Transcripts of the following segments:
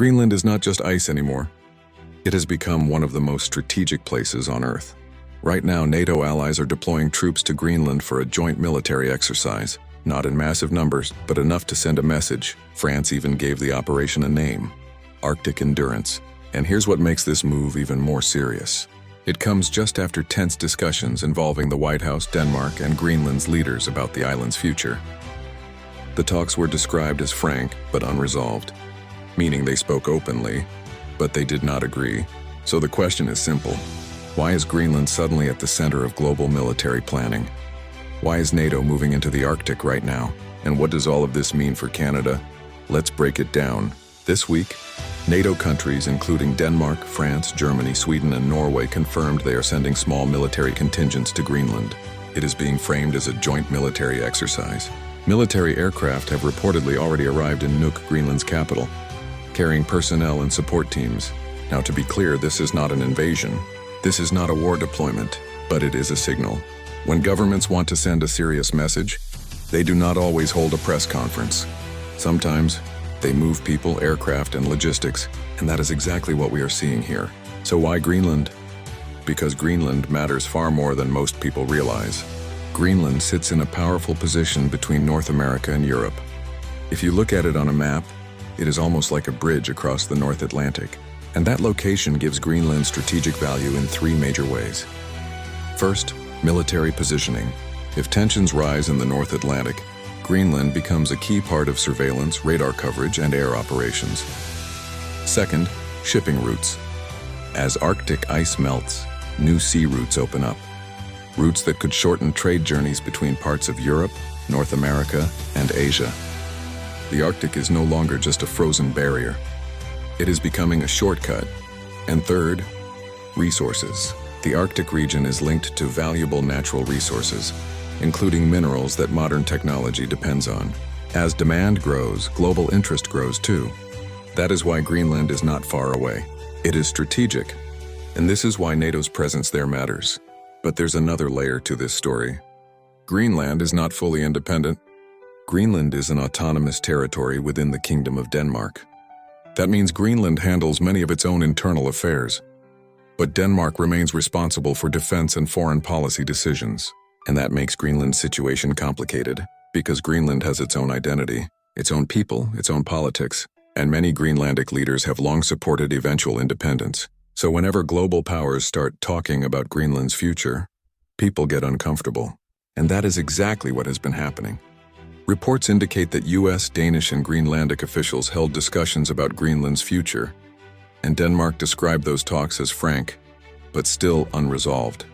Greenland is not just ice anymore. It has become one of the most strategic places on Earth. Right now, NATO allies are deploying troops to Greenland for a joint military exercise. Not in massive numbers, but enough to send a message. France even gave the operation a name: Arctic Endurance. And here's what makes this move even more serious. It comes just after tense discussions involving the White House, Denmark, and Greenland's leaders about the island's future. The talks were described as frank but unresolved, meaning they spoke openly, but they did not agree. So the question is simple. Why is Greenland suddenly at the center of global military planning? Why is NATO moving into the Arctic right now? And what does all of this mean for Canada? Let's break it down. This week, NATO countries including Denmark, France, Germany, Sweden, and Norway confirmed they are sending small military contingents to Greenland. It is being framed as a joint military exercise. Military aircraft have reportedly already arrived in Nuuk, Greenland's capital, carrying personnel and support teams. Now, to be clear, this is not an invasion. This is not a war deployment, but it is a signal. When governments want to send a serious message, they do not always hold a press conference. Sometimes, they move people, aircraft, and logistics, and that is exactly what we are seeing here. So why Greenland? Because Greenland matters far more than most people realize. Greenland sits in a powerful position between North America and Europe. If you look at it on a map, it is almost like a bridge across the North Atlantic. And that location gives Greenland strategic value in three major ways. First, military positioning. If tensions rise in the North Atlantic, Greenland becomes a key part of surveillance, radar coverage, and air operations. Second, shipping routes. As Arctic ice melts, new sea routes open up. Routes that could shorten trade journeys between parts of Europe, North America, and Asia. The Arctic is no longer just a frozen barrier. It is becoming a shortcut. And third, resources. The Arctic region is linked to valuable natural resources, including minerals that modern technology depends on. As demand grows, global interest grows too. That is why Greenland is not far away. It is strategic, and this is why NATO's presence there matters. But there's another layer to this story. Greenland is not fully independent. Greenland is an autonomous territory within the Kingdom of Denmark. That means Greenland handles many of its own internal affairs. But Denmark remains responsible for defense and foreign policy decisions. And that makes Greenland's situation complicated, because Greenland has its own identity, its own people, its own politics, and many Greenlandic leaders have long supported eventual independence. So whenever global powers start talking about Greenland's future, people get uncomfortable. And that is exactly what has been happening. Reports indicate that US, Danish, and Greenlandic officials held discussions about Greenland's future, and Denmark described those talks as frank, but still unresolved.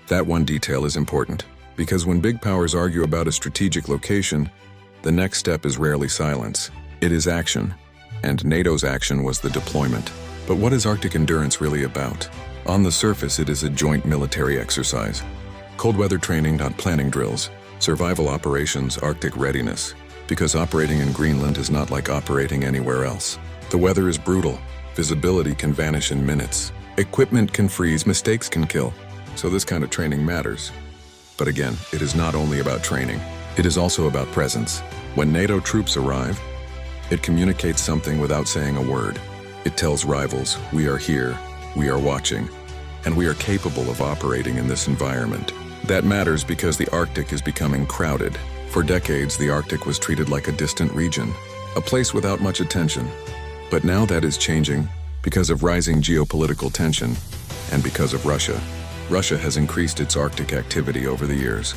That one detail is important, because when big powers argue about a strategic location, the next step is rarely silence. It is action, and NATO's action was the deployment. But what is Arctic Endurance really about? On the surface, it is a joint military exercise. Cold weather training, not planning drills. Survival operations, Arctic readiness. Because operating in Greenland is not like operating anywhere else. The weather is brutal. Visibility can vanish in minutes. Equipment can freeze, mistakes can kill. So this kind of training matters. But again, it is not only about training. It is also about presence. When NATO troops arrive, it communicates something without saying a word. It tells rivals, we are here, we are watching, and we are capable of operating in this environment. That matters because the Arctic is becoming crowded. For decades, the Arctic was treated like a distant region, a place without much attention. But now that is changing because of rising geopolitical tension and because of Russia. Russia has increased its Arctic activity over the years,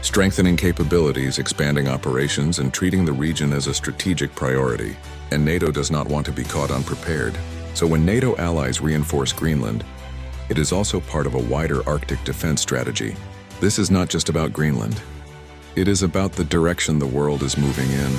strengthening capabilities, expanding operations, and treating the region as a strategic priority. And NATO does not want to be caught unprepared. So when NATO allies reinforce Greenland, it is also part of a wider Arctic defense strategy. This is not just about Greenland. It is about the direction the world is moving in.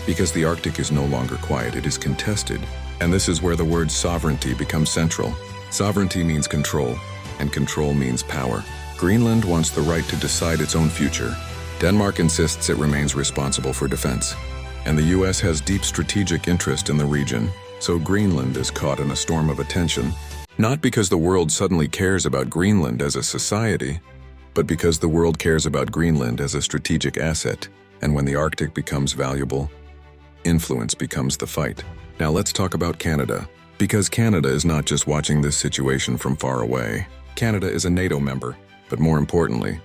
Because the Arctic is no longer quiet, it is contested. And this is where the word sovereignty becomes central. Sovereignty means control, and control means power. Greenland wants the right to decide its own future. Denmark insists it remains responsible for defense. And the US has deep strategic interest in the region, so Greenland is caught in a storm of attention. Not because the world suddenly cares about Greenland as a society, but because the world cares about Greenland as a strategic asset. And when the Arctic becomes valuable, influence becomes the fight. Now let's talk about Canada. Because Canada is not just watching this situation from far away. Canada is a NATO member, but more importantly,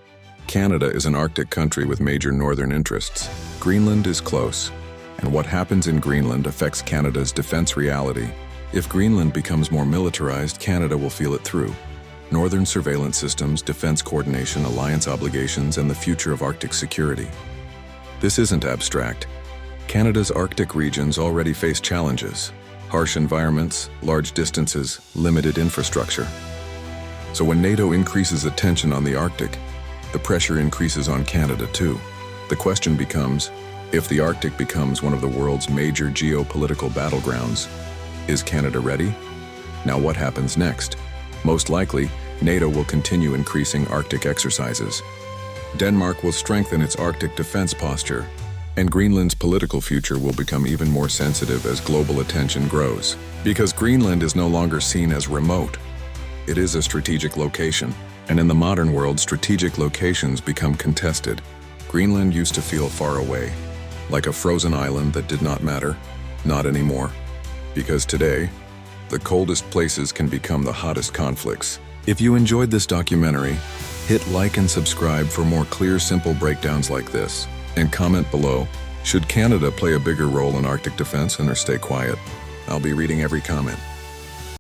Canada is an Arctic country with major northern interests. Greenland is close, and what happens in Greenland affects Canada's defense reality. If Greenland becomes more militarized, Canada will feel it through. Northern surveillance systems, defense coordination, alliance obligations, and the future of Arctic security. This isn't abstract. Canada's Arctic regions already face challenges: harsh environments, large distances, limited infrastructure. So when NATO increases attention on the Arctic, the pressure increases on Canada too. The question becomes, if the Arctic becomes one of the world's major geopolitical battlegrounds, is Canada ready? Now what happens next? Most likely, NATO will continue increasing Arctic exercises. Denmark will strengthen its Arctic defense posture, and Greenland's political future will become even more sensitive as global attention grows. Because Greenland is no longer seen as remote, it is a strategic location. And in the modern world, strategic locations become contested. Greenland used to feel far away, like a frozen island that did not matter. Not anymore. Because today, the coldest places can become the hottest conflicts. If you enjoyed this documentary, hit like and subscribe for more clear, simple breakdowns like this. And comment below, should Canada play a bigger role in Arctic defense or stay quiet? I'll be reading every comment.